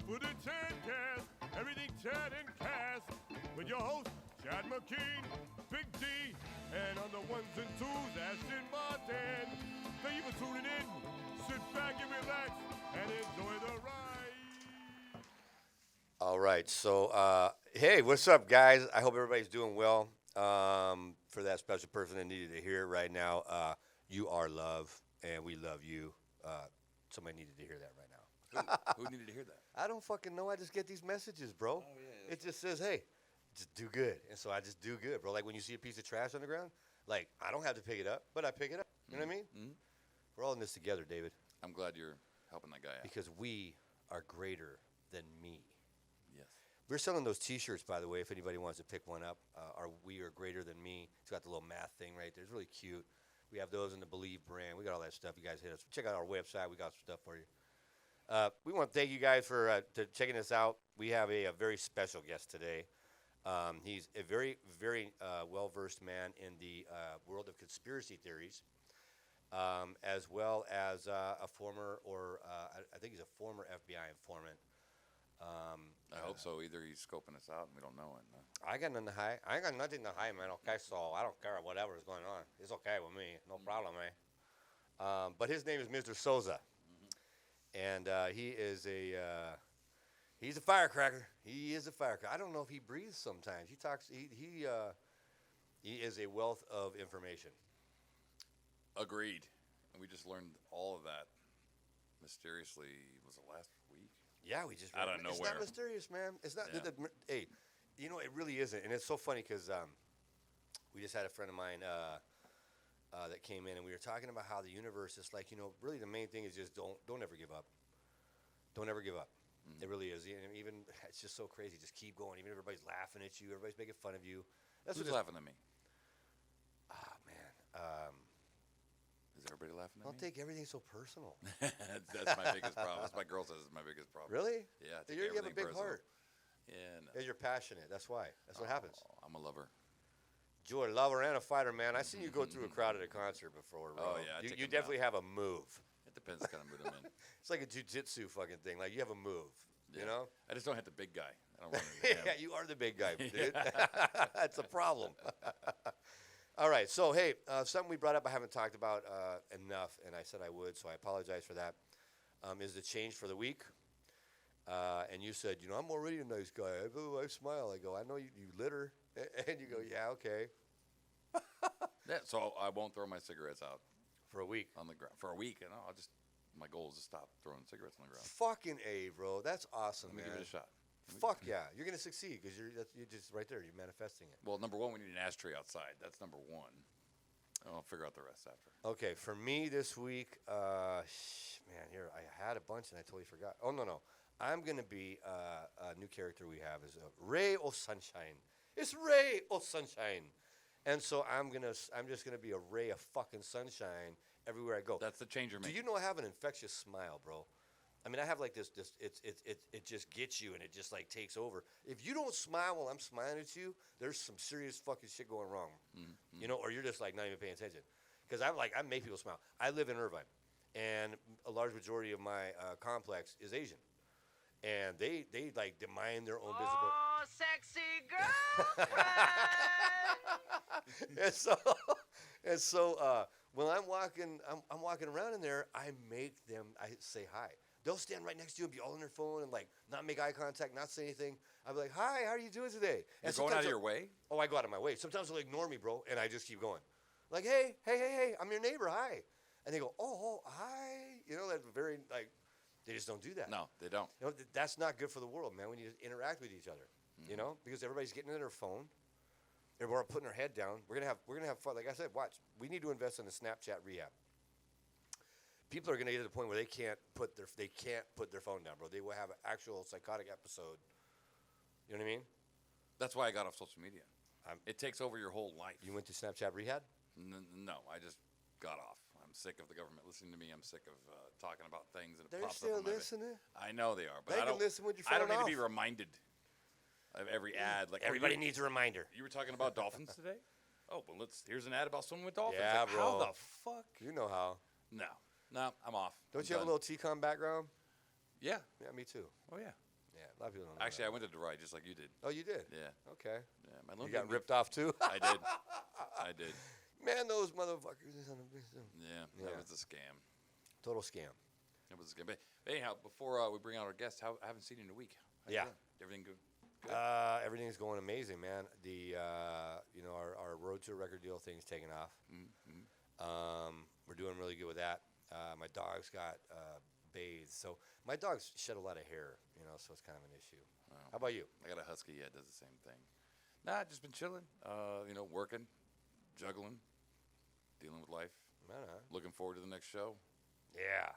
for the Chadcast, everything Chad and Cass, with your host, Chad McKean, Big D, and on the ones and twos, Ashton Martin. Thank you for tuning in. Sit back and relax and enjoy the ride. All right, so hey, what's up, guys? I hope everybody's doing well. For that special person that needed to hear it right now, you are love, and we love you. Somebody needed to hear that right now. Who needed to hear that? I don't fucking know. I just get these messages, bro. Oh, yeah. It just says, hey, just do good. And so I just do good, bro. Like when you see a piece of trash on the ground, like I don't have to pick it up, but I pick it up. You know what I mean? Mm-hmm. We're all in this together, David. I'm glad you're helping that guy out. Because we are greater than me. Yes. We're selling those T-shirts, by the way, if anybody wants to pick one up. Our We Are Greater Than Me. It's got the little math thing right there. It's really cute. We have those in the Believe brand. We got all that stuff. You guys hit us. Check out our website. We got some stuff for you. We want to thank you guys for checking us out. We have a very special guest today. He's a very, very well-versed man in the world of conspiracy theories, as well as a former, I think he's a former FBI informant. I hope so. Either he's scoping us out and we don't know it. I got nothing to hide. I ain't got nothing to hide, man. Okay, so I don't care whatever is going on. It's okay with me. No problem, man. But his name is Mr. Souza. And he is he's a firecracker. He is a firecracker. I don't know if he breathes sometimes. He talks. He is a wealth of information. Agreed. And we just learned all of that mysteriously. Was it last week? Yeah, we just out of nowhere. It's not mysterious, man. It's not. Yeah. Hey, you know it really isn't, and it's so funny because we just had a friend of mine that came in, and we were talking about how the universe is like, really the main thing is just don't ever give up. Don't ever give up. Mm-hmm. It really is. Even it's just so crazy. Just keep going. Even if everybody's laughing at you, everybody's making fun of you. Who's laughing at me? Ah, man. Is everybody laughing at me? Don't take everything so personal. That's my biggest problem. That's my girl says it's my biggest problem. Really? Yeah. You have a big heart. Yeah. No. Yeah, you're passionate. That's why. That's what happens. I'm a lover. You're a lover and a fighter, man. I've seen you go through a crowd at a concert before, bro. Oh, yeah. You definitely have a move. It depends what kind of mood I'm in. It's like a jiu-jitsu fucking thing. Like, you have a move, you know? I just don't have the big guy. I don't run into him. Yeah, you are the big guy, dude. That's a problem. All right, so, hey, something we brought up I haven't talked about enough, and I said I would, so I apologize for that, is the change for the week. And you said, I'm already a nice guy. I smile. I go, I know you litter. And you go, yeah, okay. Yeah, so I won't throw my cigarettes out For a week. on the ground for a week, and my goal is to stop throwing cigarettes on the ground. Fucking A, bro. That's awesome, Let me man. give it a shot. Fuck yeah. You're going to succeed because you're just right there. You're manifesting it. Well, number one, we need an ashtray outside. That's number one. I'll figure out the rest after. Okay, for me this week, man, here, I had a bunch and I totally forgot. Oh, no. I'm going to be a new character we have is a Ray of Sunshine. It's Ray of Sunshine. And so I'm just going to be a ray of fucking sunshine everywhere I go. That's the change you're Do making. you know I have an infectious smile, bro? I mean, I have like this it just gets you and it just like takes over. If you don't smile while I'm smiling at you, there's some serious fucking shit going wrong. Mm-hmm. Or you're just like not even paying attention. Because I make people smile. I live in Irvine, and a large majority of my complex is Asian. And they like mind their own business. Oh, sexy girlfriend. and so when I'm walking around in there, I say hi. They'll stand right next to you and be all on their phone and like not make eye contact, not say anything. I'll be like, hi, how are you doing today? You're going out of your way? Oh, I go out of my way. Sometimes they'll ignore me, bro, and I just keep going. Like, hey, I'm your neighbor, hi. And they go, oh, hi. That's very like. They just don't do that. No, they don't. That's not good for the world, man. We need to interact with each other, because everybody's getting into their phone. We're putting our head down. We're gonna have fun. Like I said, watch. We need to invest in the Snapchat rehab. People are gonna get to the point where they can't put their phone down, bro. They will have an actual psychotic episode. You know what I mean? That's why I got off social media. It takes over your whole life. You went to Snapchat rehab? No, I just got off. I'm sick of the government listening to me. I'm sick of talking about things that They're pops still up on my listening. I know they are, but They I can don't listen with your I don't phone need to be off. reminded of every ad. Like Everybody needs a reminder. You were talking about dolphins today? Oh, well, here's an ad about someone with dolphins. Yeah, like, bro. How the fuck? You know how. No, I'm off. Don't I'm you have a done. little TCOM background? Yeah. Yeah, me too. Oh, yeah. Yeah, a lot of people don't know Actually, I that. went to DeVry just like you did. Oh, you did? Yeah. Okay. Yeah. My You little got baby- ripped off too? I did. I did. Man, those motherfuckers. Yeah. Yeah. That was a scam. Total scam. It was a scam. But anyhow, before we bring out our guest, I haven't seen you in a week. How you Yeah. doing? Everything good? Everything's going amazing, man. The our road to a record deal thing's taking off. We're doing really good with that. My dog's got bathed, so my dog's shed a lot of hair, so it's kind of an issue. Wow. How about you? I got a husky. Yeah, does the same thing. Nah, just been chilling. Working, juggling, dealing with life. Looking forward to the next show. Yeah.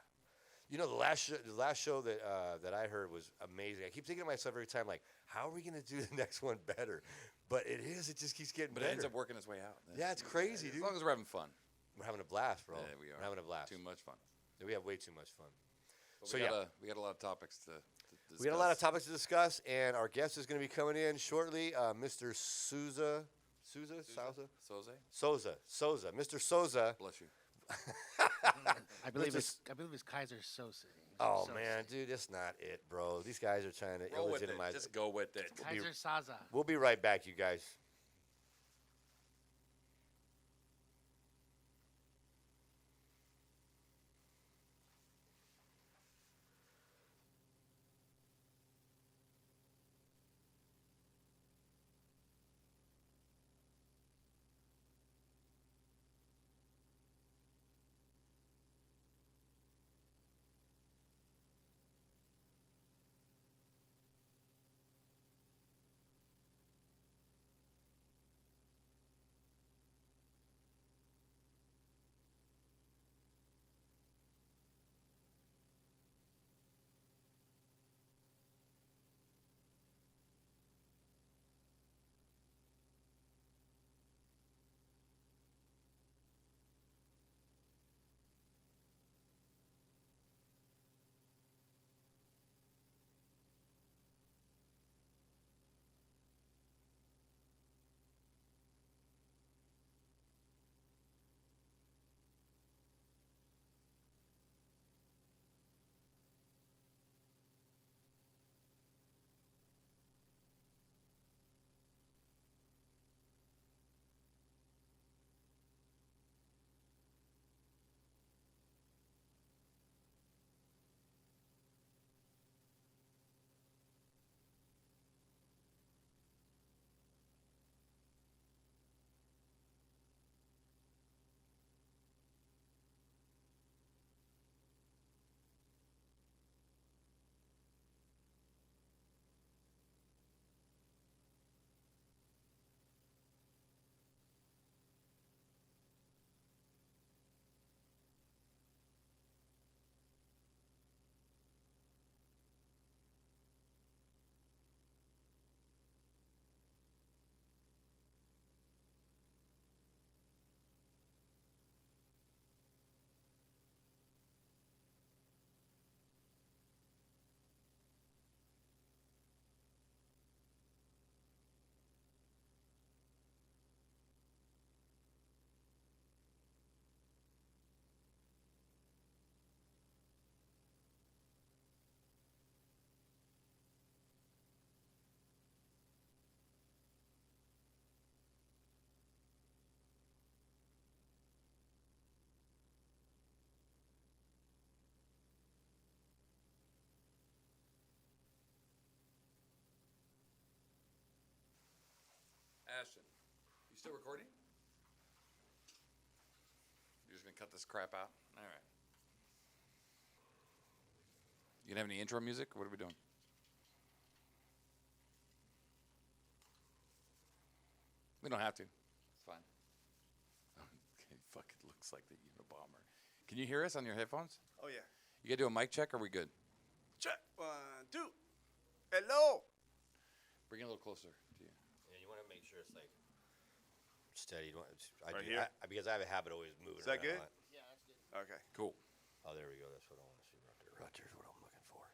The last show that I heard was amazing. I keep thinking to myself every time, like, how are we going to do the next one better? But it just keeps getting But better. it ends up working its way out. Yeah, it's crazy, As dude. long as we're having fun. We're having a blast, bro. Yeah, we are. We're having a blast. Too much fun. Yeah, we have way too much fun. But So, we got a lot of topics to discuss. We got a lot of topics to discuss, and our guest is going to be coming in shortly, Mr. Souza. Souza. Mr. Souza. Bless you. I believe Let's it's Kaiser Sosa. Oh, Sosa. man, dude, that's not it, bro. These guys are trying to Roll with it. illegitimize Just go with it. Kaiser Saza. We'll be right back, you guys. Ashton, you still recording? You're just gonna cut this crap out? All right. You gonna have any intro music? What are we doing? We don't have to. It's fine. Okay, fuck, it looks like the Unabomber. Can you hear us on your headphones? Oh, yeah. You gotta do a mic check, or are we good? Check. 1, 2. Hello. Bring it a little closer to you. Yeah, you want to make sure it's like steady. Right here? Because I have a habit of always moving. Is that around a good? lot. Yeah, that's good. Okay. Cool. Oh, there we go. That's what I want to see right there. Right there's what I'm looking for.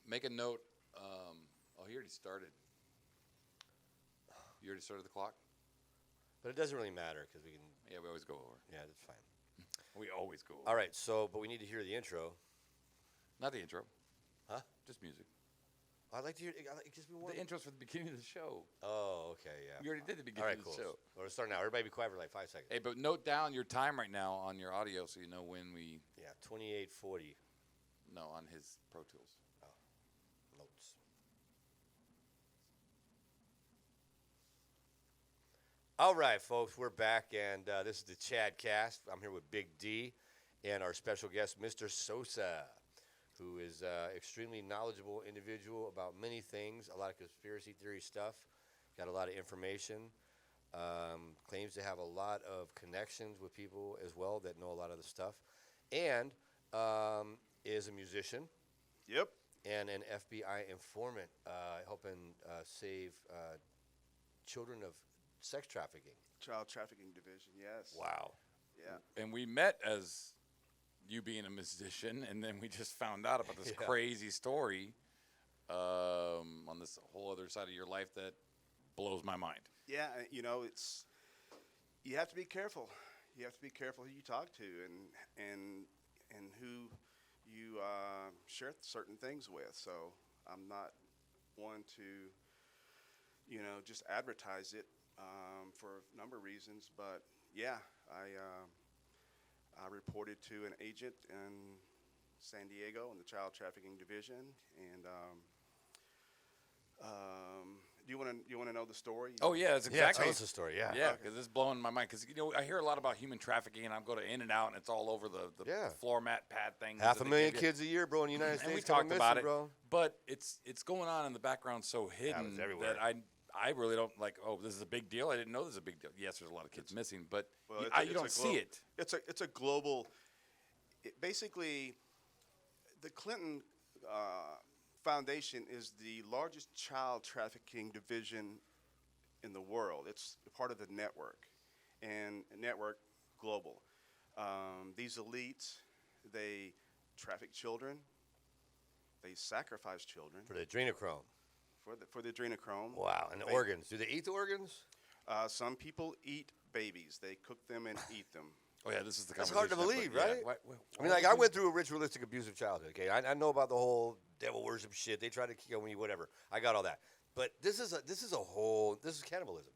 Make a note. He already started. You already started the clock? But it doesn't really matter because we can. Yeah, we always go over. Yeah, that's fine. We always go over. All right. But we need to hear the intro. Not the intro. Huh? Just music. I'd like to hear. It gives me one. The intros for the beginning of the show. Oh, okay, yeah. We already did the All beginning right, of cool. the show. We're starting now. Everybody be quiet for like 5 seconds. Hey, but note down your time right now on your audio so you know when we. Yeah, 28:40 No, on his Pro Tools. notes. All right, folks, we're back, and this is the Chad Cast. I'm here with Big D and our special guest, Mr. Sosa, who is extremely knowledgeable individual about many things, a lot of conspiracy theory stuff, got a lot of information, claims to have a lot of connections with people as well that know a lot of the stuff, and is a musician Yep. and an FBI informant helping save children of sex trafficking. Child trafficking division. Yes. Wow. Yeah. And we met as you being a musician, and then we just found out about this Yeah. crazy story on this whole other side of your life that blows my mind. Yeah. You know, you have to be careful. You have to be careful who you talk to and who you share certain things with. So I'm not one to, just advertise it for a number of reasons. But yeah, I reported to an agent in San Diego in the child trafficking division, and do you want to know the story? Oh yeah, that's Yeah, exactly. tell us the story. Yeah. Yeah, because it's blowing my mind. Because I hear a lot about human trafficking, and I go to In-N-Out, and it's all over the Yeah. floor mat pad thing. 500,000 kids a year, bro, in the United States. And we going talked about missing, it, bro. but it's going on in the background so hidden everywhere. that I really don't like. Oh, this is a big deal. I didn't know this is a big deal. Yes, there's a lot of kids missing, but Well, you don't see it. It's a global. Basically, the Clinton Foundation is the largest child trafficking division in the world. It's part of the network, and Network Global. These elites, they traffic children. They sacrifice children For the adrenochrome. for the adrenochrome. Wow. And the They- organs. Do they eat the organs? Some people eat babies. They cook them and eat them. Oh yeah, this is the. That's hard to conversation believe, yeah. right? I mean, like, I went through a ritualistic, abusive childhood, okay? I know about the whole devil worship shit. They try to kill me, whatever. I got all that. But this is cannibalism.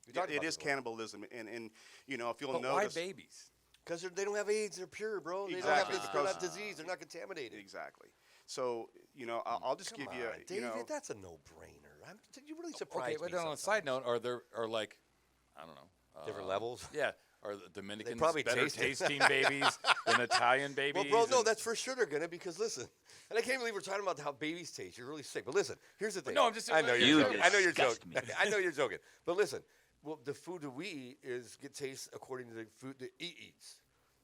It is cannibalism, and if you'll But why notice, babies? Because they don't have AIDS. They're pure, bro. They Exactly, don't have they're not because- disease. They're not contaminated. exactly. So I'll just Come give you, on, David, that's a no-brainer. You really surprised Okay, me but then on a sometimes. side note, are like, I don't know, Different levels? Yeah, are the Dominicans probably better taste it. tasting babies than Italian babies? Well, bro, no, and- that's for sure they're gonna, because listen, and I can't believe we're talking about how babies taste. You're really sick. But listen, here's the thing. no, I'm just- I know You you're joking. I know you're disgust joking. me. I know you're joking. But listen, well, the food that we eat tastes according to the food that he eats.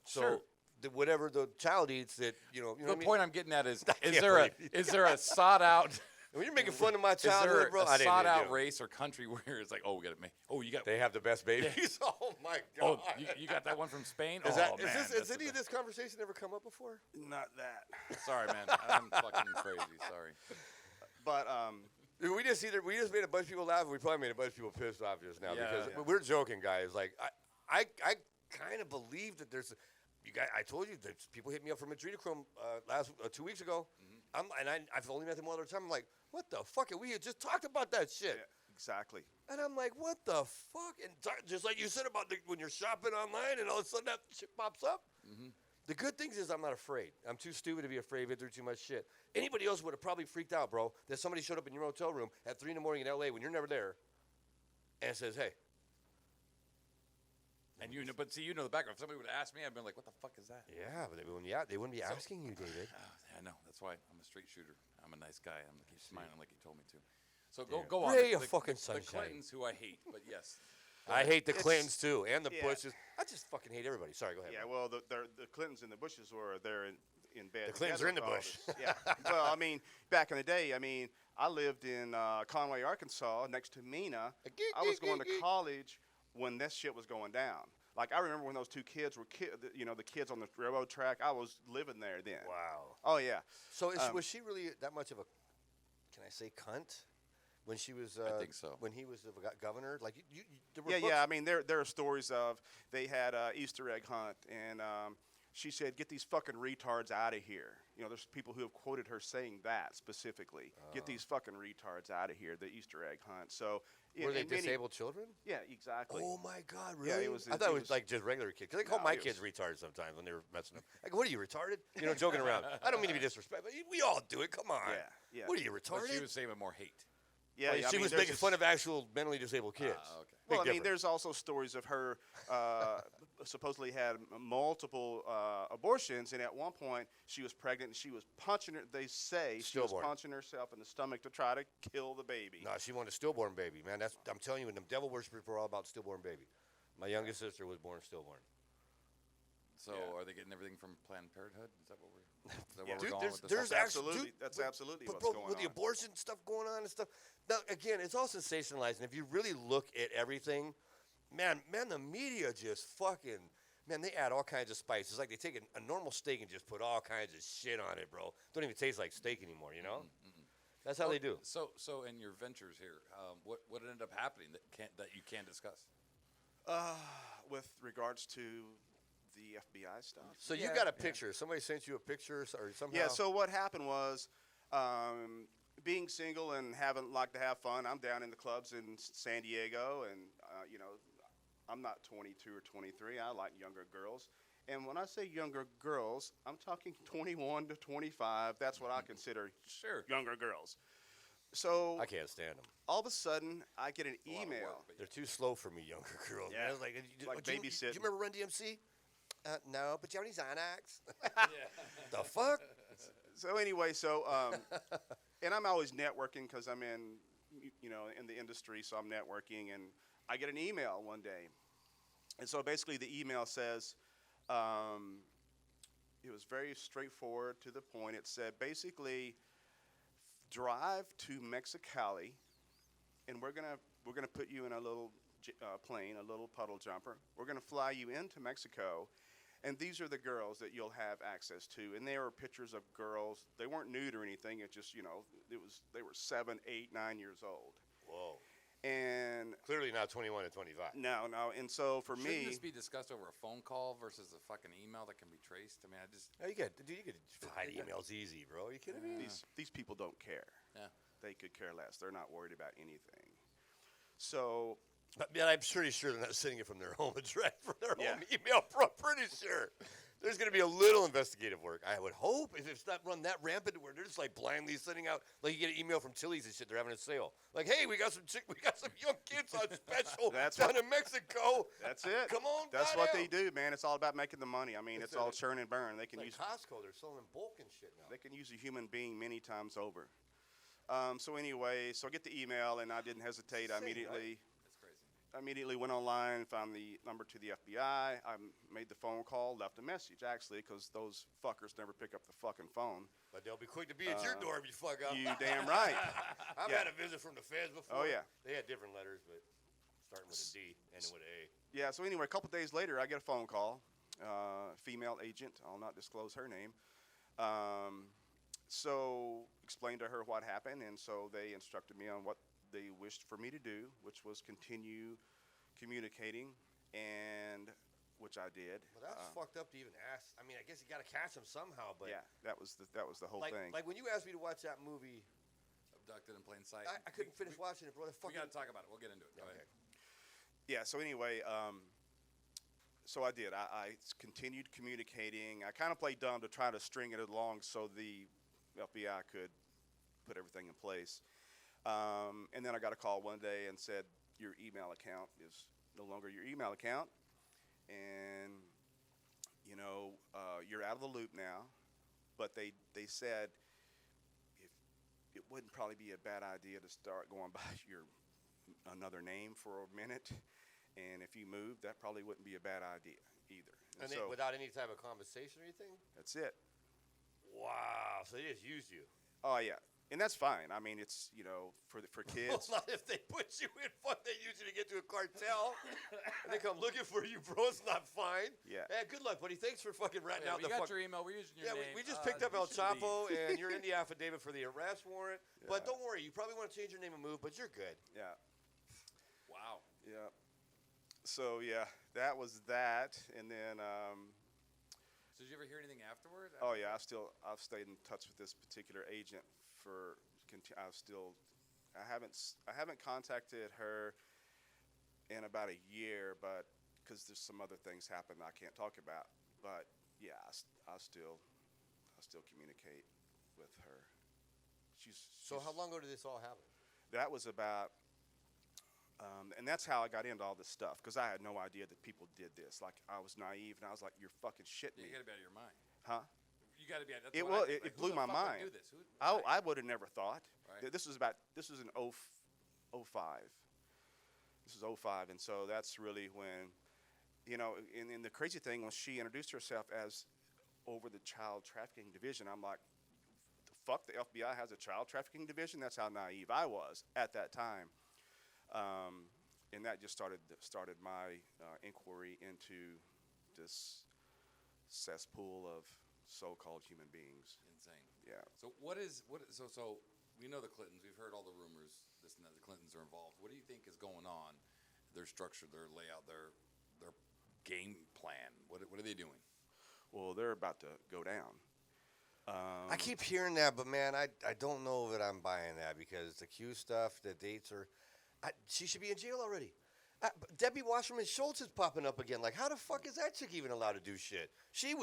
So Sure. whatever the child eats, that you know The what I mean? point I'm getting at is can't there believe a sought out When you're making fun of my is there childhood, bro, I a didn't sought do out it. race or country where it's like, oh, we got to make, oh, you got, They have the best babies. Oh my god. oh, you got that one from Spain? Is oh that, man, has that's any the of this conversation ever come up before? not that. best. Sorry, man, I'm fucking crazy. Sorry. But Dude, we just made a bunch of people laugh, and we probably made a bunch of people pissed off just now, Yeah. because Yeah. we're joking, guys. Like I kind of believe that there's you guys. I told you that people hit me up from adrenochrome 2 weeks ago. I've only met them one other time. I'm like, what the fuck? And we had just talked about that shit. yeah, exactly. And I'm like, what the fuck? And just like you said about when you're shopping online and all of a sudden that shit pops up. The good things is I'm not afraid. I'm too stupid to be afraid. I've been through too much shit. Anybody else would have probably freaked out, bro, that somebody showed up in your hotel room at 3 in the morning in L.A. when you're never there and says, hey. And but see, the background. If somebody would have asked me, I'd been like, what the fuck is that? Yeah, but they wouldn't be asking you, David. Yeah, I know. That's why I'm a straight shooter. I'm a nice guy. I'm gonna keep smiling like you told me to. So Yeah. go on. Ray of The fucking The sunshine. Clintons, who I hate, but yes. I hate the It's- Clintons, too, and the yeah. Bushes. I just fucking hate everybody. Sorry, go ahead. Yeah, man. well, the Clintons and the Bushes they're in bed. The Clintons together are in the with all bush. this. Yeah. Well, I mean, back in the day, I lived in Conway, Arkansas, next to Mena. I was going to college when that shit was going down. Like, I remember when those two kids were, the kids on the railroad track. I was living there then. Wow. Oh yeah. So was she really that much of a, can I say, cunt? When she was, I think so. When he was the governor, like there were Yeah, books- yeah. I mean, there are stories of they had a Easter egg hunt, and she said, "Get these fucking retards out of here." You know, there's people who have quoted her saying that specifically. Get these fucking retards out of here. The Easter egg hunt. So Were they and many- disabled children? Yeah, exactly. Oh my God, Yeah, really? it was- I thought it it was was- like just regular kids. Because they call No, my it kids was- retarded sometimes when they were messing up. I go, what are you, retarded? You know, joking around. I don't mean to be disrespectful, but we all do it. Come on. Yeah, yeah. What are you, But retarded? she was saying with more hate. Yeah, Well, yeah, I she mean, was there's making this- fun of actual mentally disabled kids. Okay. Well, I Big mean, difference. there's also stories of her supposedly had multiple abortions, and at one point she was pregnant and she was punching her. They say she was Stillborn. punching herself in the stomach to try to kill the baby. No, she wanted a stillborn baby, man. I'm telling you, when the devil worshippers were all about stillborn baby. My youngest sister was born stillborn. So Yeah. are they getting everything from Planned Parenthood? Is that what we're, is that Yeah. where Dude, we're going with this? there's That's actually, absolutely- dude, that's but- absolutely but what's bro, going with the on. abortion stuff going on and stuff. Now, again, it's all sensationalized, and if you really look at everything, man, the media just fucking, man, they add all kinds of spice. It's like they take a normal steak and just put all kinds of shit on it, bro. Don't even taste like steak anymore, you know? That's how they do. So in your ventures here, what ended up happening that you can't discuss? With regards to the FBI stuff. So you got a picture. Somebody sent you a picture or somehow? Yeah. So what happened was, being single and having like to have fun. I'm down in the clubs in San Diego, and you know, I'm not 22 or 23. I like younger girls. And when I say younger girls, I'm talking 21 to 25. That's what I consider Sure. younger girls. So I can't stand them. all of a sudden, I get an A lot of email. work, but They're too slow for me, younger girls. Yeah. Man. It's like, Like do you babysitting. remember Run DMC? No, but you have any Xanax? The fuck? So anyway, and I'm always networking because I'm in, you know, in the industry, so I'm networking, and I get an email one day, and so basically the email says, it was very straightforward to the point. It said basically, drive to Mexicali, and we're gonna put you in a little plane, a little puddle jumper. We're gonna fly you into Mexico. And these are the girls that you'll have access to. And there were pictures of girls. They weren't nude or anything. It just, you know, they were 7, 8, 9 years old. Whoa. And Clearly not 21 to 25. no. And so for Shouldn't me, this be discussed over a phone call versus a fucking email that can be traced? I mean, I just Oh, you could hide emails easy, bro. Are you kidding me? these people don't care. yeah. They could care less. They're not worried about anything. So Man, I'm pretty sure they're not sending it from their home address, from their Yeah. home email, bro. I'm pretty sure. There's going to be a little investigative work. I would hope if it's not run that rampant where they're just like blindly sending out, like you get an email from Chili's and shit, they're having a sale. Like, hey, we got some young kids on special That's down what- in Mexico. that's it. Come on, That's what they goddamn. do, man. It's all about making the money. I mean, it's all churn and burn. They can Like use Costco, they're selling in bulk and shit now. They can use a human being many times over. So anyway, so I get the email, and I didn't hesitate. I Insane, immediately, That's crazy. I immediately went online, found the number to the FBI. I made the phone call, left a message, actually, because those fuckers never pick up the fucking phone. But they'll be quick to be at your door if you fuck up. You damn right. I've Yeah. had a visit from the feds before. Oh, yeah. They had different letters, but starting with a D, ending with an A. Yeah, so anyway, a couple days later, I get a phone call. Female agent, I'll not disclose her name. So explained to her what happened, and so they instructed me on what they wished for me to do, which was continue communicating, and which I did. Well, that's fucked up to even ask. I mean, I guess you got to catch them somehow, but Yeah, that was the whole like, thing. like when you asked me to watch that movie, Abducted in plain sight. I couldn't finish watching it, bro. That We fucking got to talk about it. We'll get into it. Go Okay. ahead. Yeah, so anyway, so I did. I continued communicating. I kind of played dumb to try to string it along so the FBI could put everything in place. And then I got a call one day and said, your email account is no longer your email account. And, you know, you're out of the loop now. But they said it wouldn't probably be a bad idea to start going by your another name for a minute. And if you move, that probably wouldn't be a bad idea either. And so without any type of conversation or anything. that's it. Wow. So they just used you. Oh yeah, and that's fine. I mean, it's for kids. Well, not if they put you in fun. They use you to get to a cartel, and they come looking for you, bro. It's not fine. Yeah. Hey, good luck, buddy. Thanks for fucking ratting Yeah, out we the got fuck. your email. We're using your Yeah, name. we just picked up you El should Chapo, leave. and you're in the affidavit for the arrest warrant. But Yeah. don't worry, you probably want to change your name and move, but you're good. Yeah, Wow. yeah. So yeah, that was that, and then So did you ever hear anything afterward? Oh yeah, I've stayed in touch with this particular agent for. I haven't contacted her in about a year, but because there's some other things happen I can't talk about. But yeah, I still communicate with her. So how long ago did this all happen? That was about, and that's how I got into all this stuff, because I had no idea that people did this. Like, I was naive, and I was like, "You're fucking shitting Yeah, me." you got to be out of your mind. Huh? You got to be out. That's It what I will. think. It Like, who blew the my fuck would mind. do this? I would have never thought. Right. This was in 05. This is 05, and so that's really when, and the crazy thing was she introduced herself as over the child trafficking division. I'm like, fuck, the FBI has a child trafficking division? That's how naive I was at that time. And that just started my inquiry into this cesspool of so-called human beings. Insane. Yeah. So so we know the Clintons. We've heard all the rumors. This and that. The Clintons are involved. What do you think is going on? Their structure, their layout, their game plan. What are they doing? Well, they're about to go down. I keep hearing that, but man, I don't know that I'm buying that, because the Q stuff, the dates are. She should be in jail already. Debbie Wasserman Schultz is popping up again. Like, how the fuck is that chick even allowed to do shit? She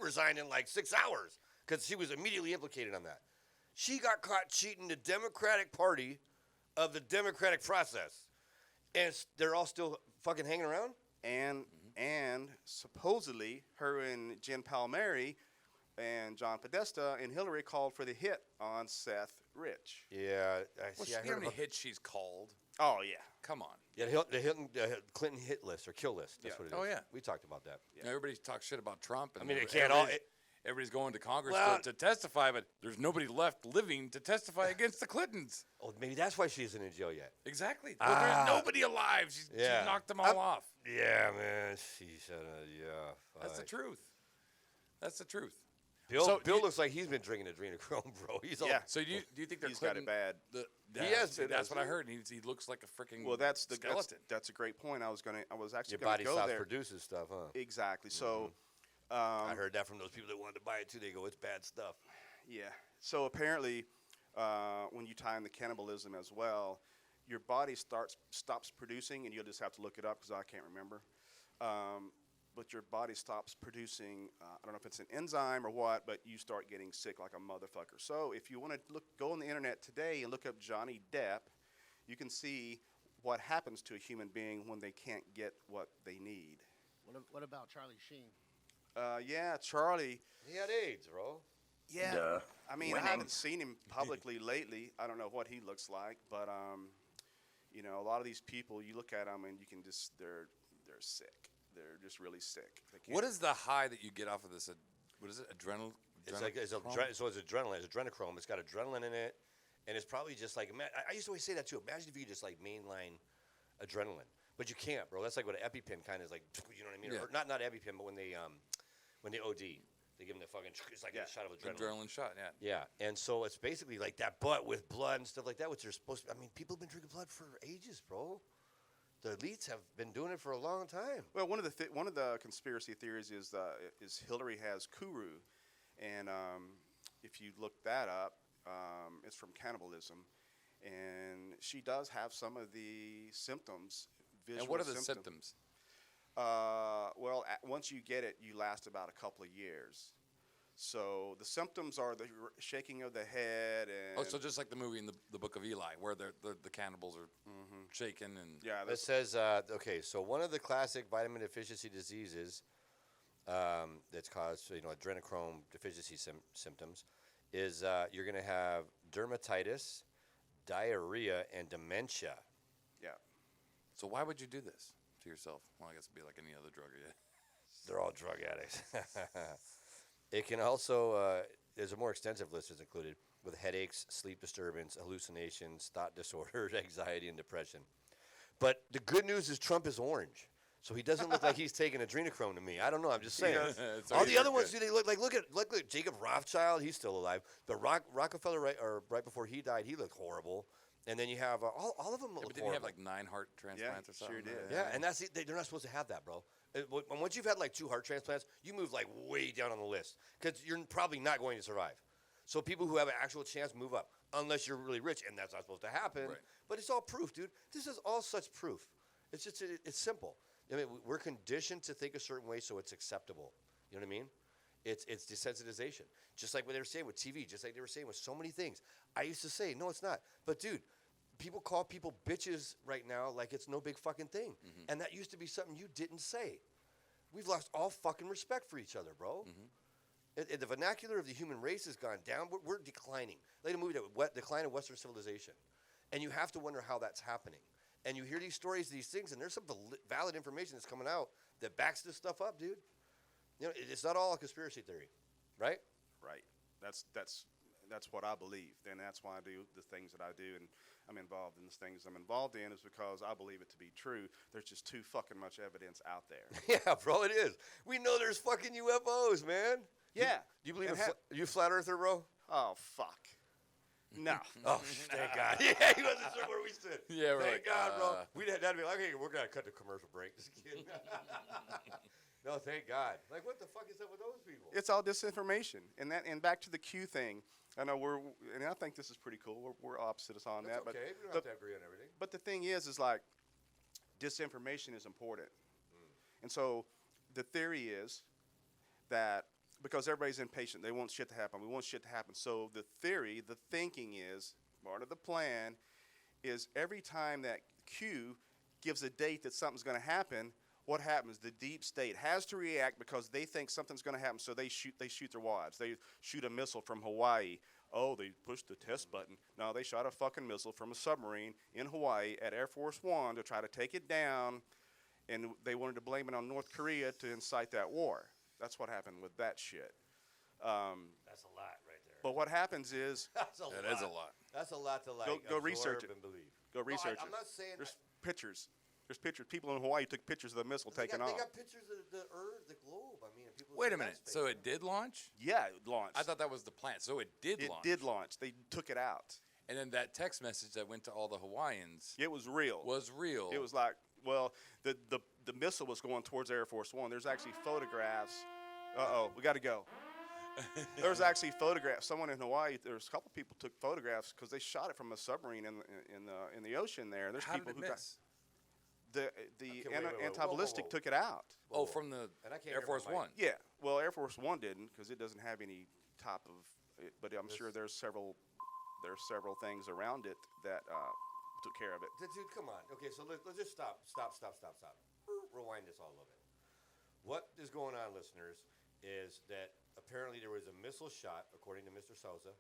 resigned in like 6 hours because she was immediately implicated on that. She got caught cheating the Democratic Party of the democratic process, and they're all still fucking hanging around. And supposedly her and Jen Palmieri and John Podesta and Hillary called for the hit on Seth Rich. Yeah, I I heard how heard many about. hits she's called. Oh yeah. Come on. Yeah, the Clinton hit list or kill list. That's Yeah. what it is. Oh, yeah. We talked about that. You know, everybody talks shit about Trump. And I mean, it can't all. everybody's going to Congress Well- to testify, but there's nobody left living to testify against the Clintons. Oh, maybe that's why she isn't in jail yet. Exactly. Well, there's nobody alive. She knocked them all off. Yeah, man. She said, yeah. That's the fuck. truth. That's the truth. Bill, So Bill you- looks like he's been drinking adrenochrome, bro. He's all. Yeah. So do you think they're He's got Clinton, it bad. He has it, That's what I doesn't heard. He looks like a freaking Well, that's skeleton. that's a great point. I was actually Your going body to go stops there. producing stuff, huh? Exactly. So, I heard that from those people that wanted to buy it too. They go, it's bad stuff. yeah. So apparently, when you tie in the cannibalism as well, your body stops producing, and you'll just have to look it up because I can't remember. But your body stops producing. I don't know if it's an enzyme or what, but you start getting sick like a motherfucker. So if you want to go on the internet today and look up Johnny Depp, you can see what happens to a human being when they can't get what they need. What about Charlie Sheen? Yeah, Charlie. He had AIDS, bro. Yeah. I mean, I haven't seen him publicly lately. I don't know what he looks like, but a lot of these people, you look at them and you can just they're sick. They're just really sick. What is the high that you get off of this? What is it? Adrenal? It's adrenaline. It's adrenochrome. It's got adrenaline in it, and it's probably just like I used to always say that too. Imagine if you just like mainline adrenaline, but you can't, bro. That's like what an EpiPen kind of is like. You know what I mean? Yeah. Or not EpiPen, but when they OD, they give them the fucking. It's like a shot of adrenaline. Adrenaline shot, yeah. Yeah, and so it's basically like that, but with blood and stuff like that, which they're supposed to. I mean, people have been drinking blood for ages, bro. The elites have been doing it for a long time. Well, one of the conspiracy theories is Hillary has Kuru, and if you look that up, it's from cannibalism, and she does have some of the symptoms. Visual And what are the symptoms? Once you get it, you last about a couple of years. So the symptoms are the shaking of the head and. So just like the movie in the Book of Eli, where the cannibals are shaking and. Yeah. It says, okay, so one of the classic vitamin deficiency diseases that's caused, adrenochrome deficiency symptoms is you're going to have dermatitis, diarrhea, and dementia. Yeah. So why would you do this to yourself? Well, I guess it'd be like any other drug, yeah. They're all drug addicts. It can also, there's a more extensive list that's included with headaches, sleep disturbance, hallucinations, thought disorders, anxiety, and depression. But the good news is Trump is orange. So he doesn't look like he's taking adrenochrome to me. I don't know. I'm just saying. All the other ones, they look like look at Jacob Rothschild. He's still alive. But Rockefeller, right before he died, he looked horrible. And then you have all of them look But didn't he horrible. have like 9 heart transplants or something? Sure did. Yeah, and they're not supposed to have that, bro. Once you've had like 2 heart transplants, you move like way down on the list because you're probably not going to survive. So people who have an actual chance move up, unless you're really rich, and that's not supposed to happen. Right. But it's all proof, dude. This is all such proof. It's just it's simple. I mean, we're conditioned to think a certain way, so it's acceptable. You know what I mean? It's desensitization. Just like what they were saying with TV, just like they were saying with so many things. I used to say, no, it's not. But dude, people call people bitches right now like it's no big fucking thing. And that used to be something you didn't say. We've lost all fucking respect for each other, bro. The vernacular of the human race has gone down. We're declining. Like a movie, Decline of Western Civilization. And you have to wonder how that's happening. And you hear these stories, these things, and there's some valid information that's coming out that backs this stuff up, dude. You know, it's not all a conspiracy theory, right? Right. That's what I believe, and that's why I do the things that I do, and I'm involved in the things I'm involved in is because I believe it to be true. There's just too fucking much evidence out there. Yeah, bro, it is. We know there's fucking UFOs, man. Yeah. Do you believe are you a flat earther, bro? Oh, fuck. No. Oh, thank God. Yeah, he wasn't sure where we stood. Yeah, we're thank like, God, bro. That'd be like, okay, we're going to cut the commercial break. Just kidding. No, thank God. Like, what the fuck is up with those people? It's all disinformation, and back to the Q thing. I know and I think this is pretty cool. We're opposites on That's that, okay. We don't have to agree on everything. But the thing is like, disinformation is important, and so the theory is that because everybody's impatient, they want shit to happen. We want shit to happen. So the thinking is part of the plan is every time that Q gives a date that something's going to happen. What happens? The deep state has to react because they think something's going to happen, so they shoot their wads. They shoot a missile from Hawaii. Oh, they pushed the test button. No, they shot a fucking missile from a submarine in Hawaii at Air Force One to try to take it down, and they wanted to blame it on North Korea to incite that war. That's what happened with that shit. That's a lot right there. But what happens is That's a lot. That is a lot. That's a lot to like Go research absorb it. and believe. Go research I'm it. not saying There's pictures. There's pictures. People in Hawaii took pictures of the missile taking They off. got pictures of the Earth, the globe. I mean, people. Wait see a minute. that So space. it did launch? Yeah, it launched. I thought that was the plan. So it did it launch. did launch. They took it out. And then that text message that went to all the Hawaiians It was real. was real. It was like, well, the missile was going towards Air Force One. There's actually photographs. We got to go. There was actually photographs. Someone in Hawaii, there's a couple people took photographs because they shot it from a submarine in the ocean there. There's How people did it who miss? the wait. anti-ballistic Whoa. took it out. Oh, from the And I can't Air hear Force my mic. One. Yeah, well, Air Force One didn't because it doesn't have any type of. But I'm sure there's several things around it that took care of it. Dude, come on. Okay, so let's just stop. Rewind this all a little bit. What is going on, listeners, is that apparently there was a missile shot, according to Mr. Souza.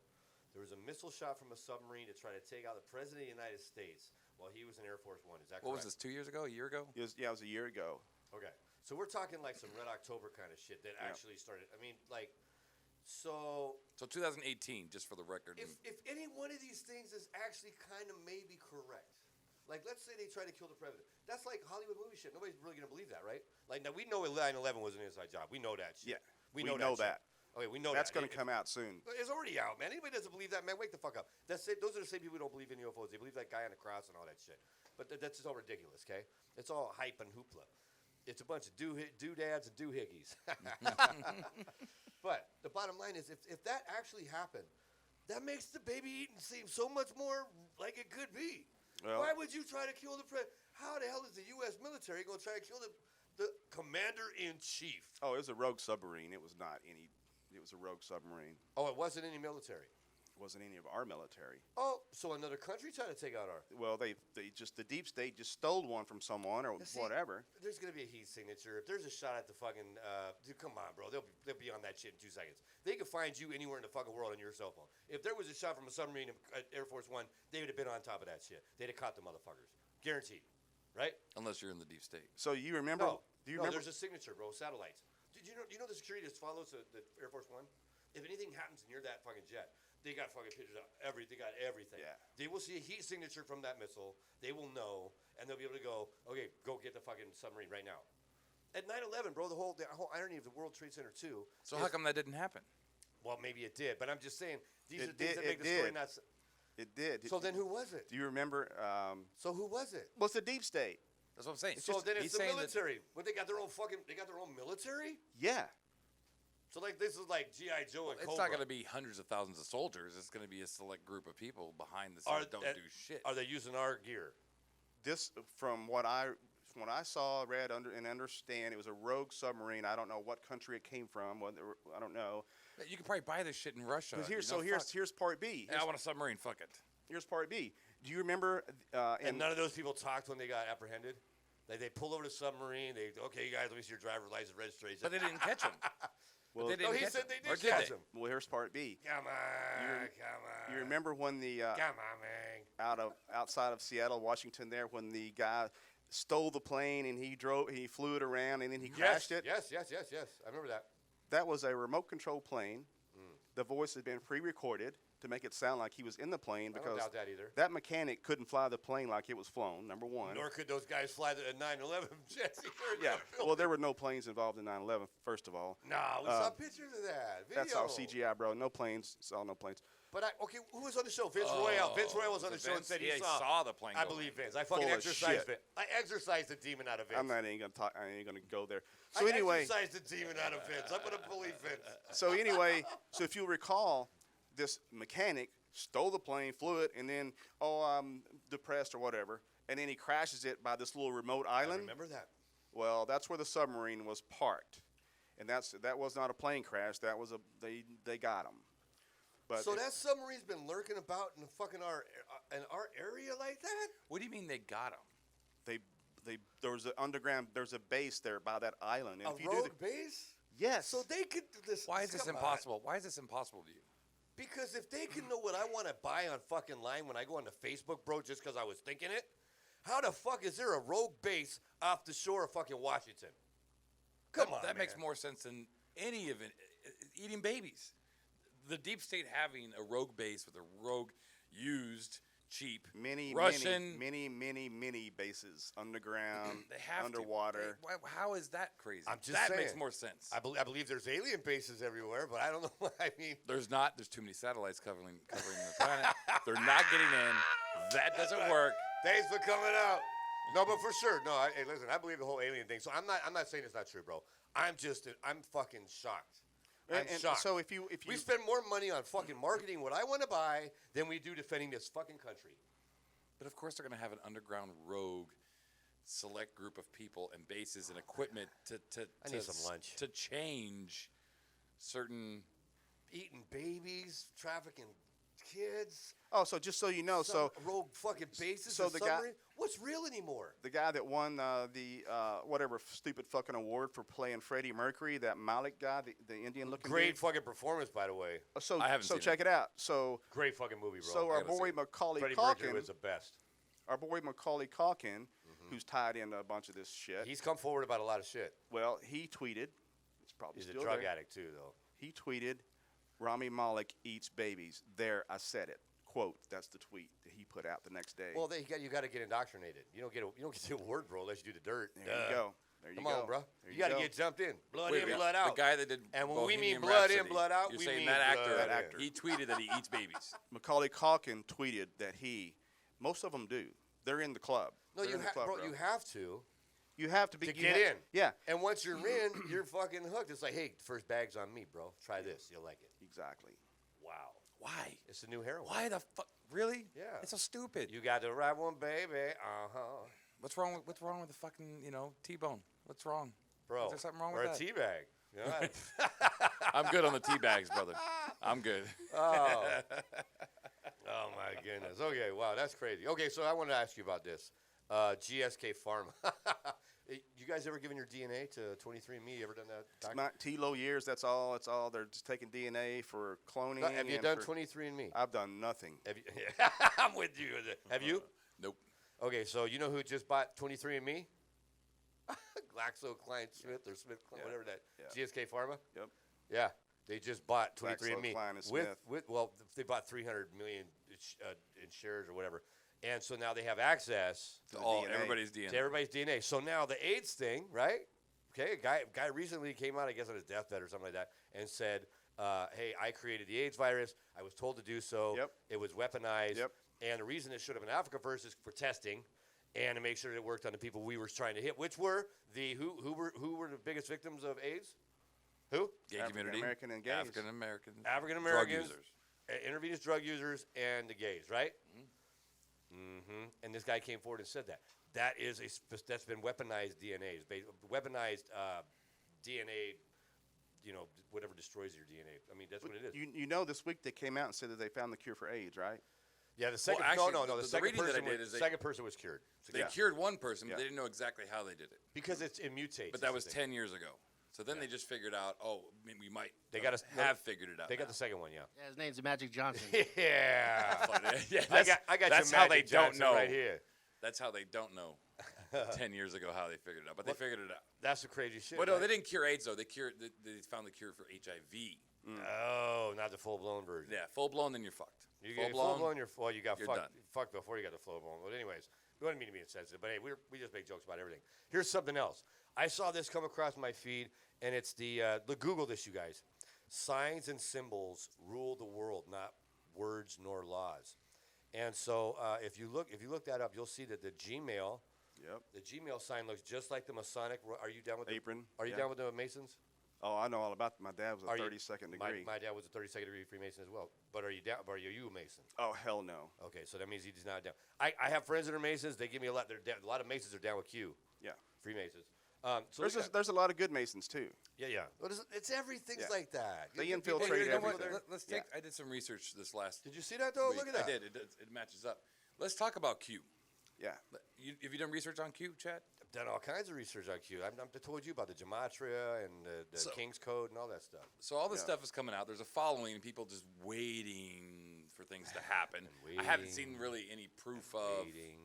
There was a missile shot from a submarine to try to take out the President of the United States while he was in Air Force One. Is that What correct? was this, 2 years ago? A year ago? It was a year ago. Okay. So we're talking like some Red October kind of shit that actually started. I mean, like, so So 2018, just for the record. if any one of these things is actually kind of maybe correct, like let's say they try to kill the president, that's like Hollywood movie shit. Nobody's really gonna believe that, right? Like now we know 9/11 was an inside job. We know that shit. Yeah, we we know know that. that. Okay, we know That's that. going to come out soon. It's already out, man. Anybody doesn't believe that, man, wake the fuck up. That's it. Those are the same people who don't believe in UFOs. They believe that guy on the cross and all that shit. But that's just all ridiculous, okay? It's all hype and hoopla. It's a bunch of doodads and doohickeys. But the bottom line is, if that actually happened, that makes the baby eating seem so much more like it could be. Well- Why would you try to kill the president? How the hell is the U.S. military going to try to kill the commander-in-chief? Oh, it was a rogue submarine. It was not any. It was a rogue submarine. Oh, it wasn't any military. It wasn't any of our military. Oh, so another country tried to take out our... Well, they just the deep state just stole one from someone or See, whatever. There's gonna be a heat signature. If there's a shot at the fucking, dude, come on, bro. They'll be on that shit in 2 seconds. They could find you anywhere in the fucking world on your cell phone. If there was a shot from a submarine at Air Force One, they would have been on top of that shit. They'd have caught the motherfuckers, guaranteed, right? Unless you're in the deep state. So you remember? No, Do you no. remember? There's a signature, bro. Satellites. Did you know the security that follows the Air Force One? If anything happens near that fucking jet, they got fucking pictures of everything. They got everything. Yeah. They will see a heat signature from that missile. They will know, and they'll be able to go, okay, go get the fucking submarine right now. At 9/11, bro, the whole irony of the World Trade Center 2. So how come that didn't happen? Well, maybe it did, but I'm just saying these It are things did- that make it the story did. not. It did. So then, who was it? Do you remember? So who was it? Well, it's the deep state. That's what I'm saying. So then he's it's the saying that- military. But they got their own military? Yeah. So like this is like G.I. Joe and It's Cobra. not going to be hundreds of thousands of soldiers. It's going to be a select group of people behind the Are- scenes that don't do shit. Are they using our gear? This, from what I saw, read, and understand, it was a rogue submarine. I don't know what country it came from. I don't know. You could probably buy this shit in Russia. 'Cause you know, fuck. here's part B. Yeah, I want a submarine. Fuck it. Here's part B. Do you remember? And none of those people talked when they got apprehended? Like they pull over the submarine. Okay, you guys, let me see your driver's license registration. But they didn't catch him. Well, But they didn't he catch said him. they Or did catch him. well, here's part B. Come on, come on. You remember when the Come on, man. outside of Seattle, Washington, there, when the guy stole the plane and he flew it around and then he crashed it? Yes. I remember that. That was a remote control plane. The voice had been pre-recorded to make it sound like he was in the plane I don't because doubt that either. that mechanic couldn't fly the plane like it was flown, number one. Nor could those guys fly the 9/11 jets. Yeah, well, there were no planes involved in 9/11, first of all. No, we saw pictures of that. Video. That's all CGI, bro. No planes. Saw no planes. But who was on the show? Vince Royale. Vince Royale was on the was it show and Vince? said Yeah, he he saw. saw the plane I go believe in. Vince. I fucking Full of exorcised shit. Vince. I exorcised the demon out of Vince. I ain't gonna go there. I So anyway, exorcised the demon out of Vince. I'm gonna believe Vince. so if you recall, this mechanic stole the plane, flew it, and then I'm depressed or whatever, and then he crashes it by this little remote I island. remember that. Well, that's where the submarine was parked, and that was not a plane crash. That was they got him. But So that submarine's been lurking about in fucking our area like that? What do you mean they got him? there was an underground. There's a base there by that island. And A if you do rogue base? yes, So they could do this. Why is this come on. impossible? Why is this impossible to you? Because if they can know what I want to buy on fucking line when I go onto Facebook, bro, just because I was thinking it, how the fuck is there a rogue base off the shore of fucking Washington? Come on, That makes man. more sense than any of it. Eating babies. The deep state having a rogue base with a rogue, used, cheap many Russian. many bases underground, They have underwater. To. How is that crazy? I'm just that saying. makes more sense. I believe there's alien bases everywhere, but I don't know what I mean. There's not. There's too many satellites covering the planet. They're not getting in. That doesn't work. Thanks for coming out. No, but for sure. No, hey, listen, I believe the whole alien thing. So I'm not saying it's not true, bro. I'm fucking shocked. I'm And shocked. so if you We spend more money on fucking marketing what I want to buy than we do defending this fucking country. But of course, they're going to have an underground rogue, select group of people and bases and equipment I need some lunch. to change certain. Eating babies, trafficking kids. oh, so just so you know, some so rogue fucking bases. so and the guy- submarine. What's real anymore? the guy that won the whatever stupid fucking award for playing Freddie Mercury, that Malik guy, the Indian looking Great dude. fucking performance, by the way. So I haven't so seen check it out. So Great fucking movie, bro. so our gotta see boy it. Macaulay Freddie Mercury Culkin, was the best. our boy Macaulay Culkin, who's tied into a bunch of this shit. He's come forward about a lot of shit. Well, he tweeted. It's probably He's a still drug there. addict too, though. He tweeted, "Rami Malek eats babies." There, I said it. Quote. That's the tweet that he put out the next day. Well, you got to get indoctrinated. You don't get the award, bro, unless you do the dirt. there you go. There you Come go. on, bro. There You got to go. get jumped in. Blood Wait, in, blood out. The guy that did. And when we mean Bohemian blood in, Rhapsody, blood out, you're we saying mean that actor. blood That actor. He tweeted that he eats babies. Macaulay Culkin tweeted that most of them do. They're in the club. No, They're you in the club, bro, you have to You have to be to you get ha- in. Yeah, And once you're in, you're fucking hooked. It's like, hey, first bag's on me, bro. Try this. You'll like it. exactly. Wow. Why? It's the new heroin. Why the fuck? Really? Yeah. It's so stupid. You got the right one, baby. Uh-huh. What's wrong with the fucking T-bone? What's wrong? Bro. Is there something wrong or with a that? tea bag. You know, I'm good on the tea bags, brother. I'm good. oh. Oh, my goodness. Okay, wow, that's crazy. Okay, so I wanted to ask you about this. GSK Pharma. You guys ever given your DNA to 23andMe? You ever done that? Doc? Not T-low years. That's all. It's all. They're just taking DNA for cloning. Have you and done for- 23andMe? I've done nothing. Have you? I'm with you. Have you? Nope. Okay, so you know who just bought 23andMe? GlaxoSmithKline or Smith, Yeah. whatever that. Yeah. GSK Pharma. Yep. Yeah, they just bought 23andMe GlaxoSmithKline and Smith. they bought 300 million in shares or whatever, and so now they have access To the All DNA. everybody's DNA. to everybody's DNA. So now the AIDS thing, right? Okay, a guy recently came out, I guess, on his deathbed or something like that, and said, "Hey, I created the AIDS virus. I was told to do so. Yep. It was weaponized. Yep. And the reason it showed up in Africa first is for testing, and to make sure that it worked on the people we were trying to hit, which were the who were the biggest victims of AIDS? Who? Gay African community, American and gays. African Americans, African drug Americans, users. intravenous drug users, and the gays, right? Mm-hmm. And this guy came forward and said that. That's been weaponized DNA, weaponized DNA. You know, whatever destroys your DNA. I mean, that's what it is. You know, this week they came out and said that they found the cure for AIDS, right? Yeah, the second. actually, no. the The second reading that I person. did is they- Second person was cured. They Yeah. cured one person, but Yeah. they didn't know exactly how they did it. Because it mutates. But that is was the thing. 10 years ago. So then they just figured out, we might They got us- have figured it out. They got now. the second one, yeah. Yeah, his name's Magic Johnson. Yeah. Yeah, I got that's your how Magic they don't Johnson know. right here. That's how they don't know 10 years ago how they figured it out. But they figured it out. That's the crazy shit. But no, right? they didn't cure AIDS, though. They found the cure for HIV. Oh, not the full blown version. Yeah, full-blown, then you're fucked. You get full blown. You got you're fucked. done. Fucked before you got the full blown. But anyways, we don't mean to be insensitive. But hey, we just make jokes about everything. Here's something else. I saw this come across my feed, and it's the Google this, you guys. Signs and symbols rule the world, not words nor laws. And so if you look that up, you'll see that the Gmail sign looks just like the Masonic. Are you down with Apron, Are you yeah. down with the Masons? Oh, I know all about my dad was a Are you- 32nd degree. My dad was a 32nd degree Freemason as well. But are you down? Are you a Mason? Oh, hell no. Okay, so that means he's not down. I have friends that are Masons. They give me a lot. A lot of Masons are down with Q. Yeah. Freemasons. So There's a lot of good Masons too. yeah. Well, it's everything's Yeah. like that. They You- infiltrate Hey, you know what? everything. Let's take. I did some research this last. Did you see that though? week. Look at that. I did. It matches up. Let's talk about Q. Yeah. Have you done research on Q, Chad? I've done all kinds of research on Q. I told you about the gematria and the King's Code and all that stuff. So all this Yeah. stuff is coming out. There's a following, and people just waiting for things to happen. And I haven't waiting seen really any proof of. Waiting.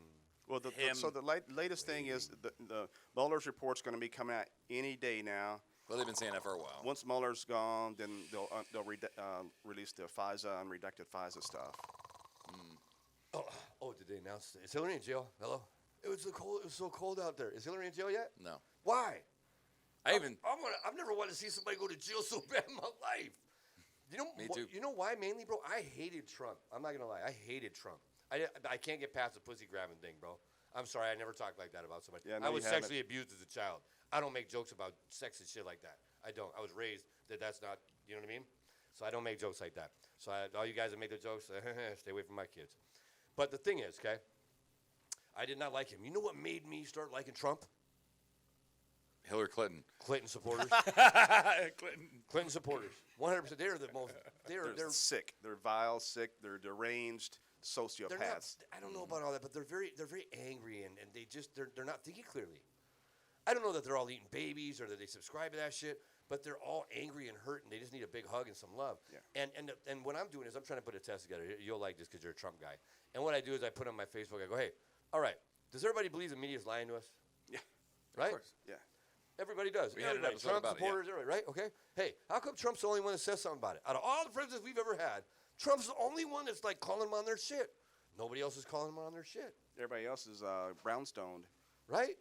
Well, so the latest thing is the Mueller's report's going to be coming out any day now. Well, they've been saying that for a while. Once Mueller's gone, then they'll release the FISA unredacted FISA stuff. Oh, did they announce it? Is Hillary in jail? Hello? It was so cold out there. Is Hillary in jail yet? No, Why? I've never wanted to see somebody go to jail so bad in my life. You know, Me too. You know why mainly, bro? I hated Trump. I'm not gonna lie. I hated Trump. I can't get past the pussy grabbing thing, bro. I'm sorry. I never talked like that about somebody. Yeah, no, I was you haven't. sexually abused as a child. I don't make jokes about sex and shit like that. I don't. I was raised that's not. You know what I mean? So I don't make jokes like that. So all you guys that make the jokes, stay away from my kids. But the thing is, okay, I did not like him. You know what made me start liking Trump? Hillary Clinton. Clinton supporters. Clinton. Clinton supporters. 100%. They're the most. They're sick. They're vile, sick. They're deranged sociopaths. They're not, I don't know about all that, but they're very angry and they're not thinking clearly. I don't know that they're all eating babies or that they subscribe to that shit, but they're all angry and hurt and they just need a big hug and some love. Yeah. And what I'm doing is I'm trying to put a test together. You'll like this because you're a Trump guy. And what I do is I put on my Facebook. I go, hey, all right, does everybody believe the media is lying to us? Yeah. Right? Of course. Yeah. Everybody does. We had an Everybody. episode Trump about it, yeah. supporters, everybody, right? Okay. Hey, how come Trump's the only one that says something about it? Out of all the presidents we've ever had, Trump's the only one that's like calling them on their shit. Nobody else is calling them on their shit. Everybody else is brown-stoned. Right?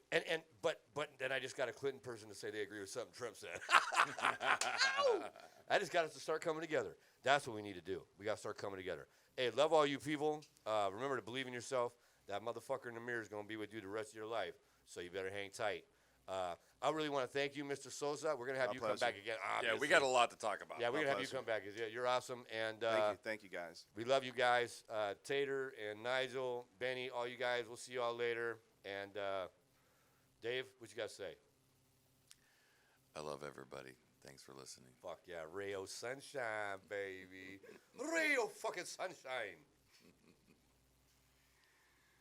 But then I just got a Clinton person to say they agree with something Trump said. I just got us to start coming together. That's what we need to do. We got to start coming together. Hey, love all you people. Remember to believe in yourself. That motherfucker in the mirror is going to be with you the rest of your life. So you better hang tight. I really want to thank you, Mr. Sosa. We're going to have you come back again. Yeah, we obviously. got a lot to talk about. Yeah, we're going to have you pleasure. come back. Yeah, you're awesome. And Thank you guys. we love you guys. Tater and Nigel, Benny, all you guys. We'll see you all later. And Dave, what you got to say? I love everybody. Thanks for listening. Fuck yeah, Rayo Sunshine, baby. Rayo fucking Sunshine.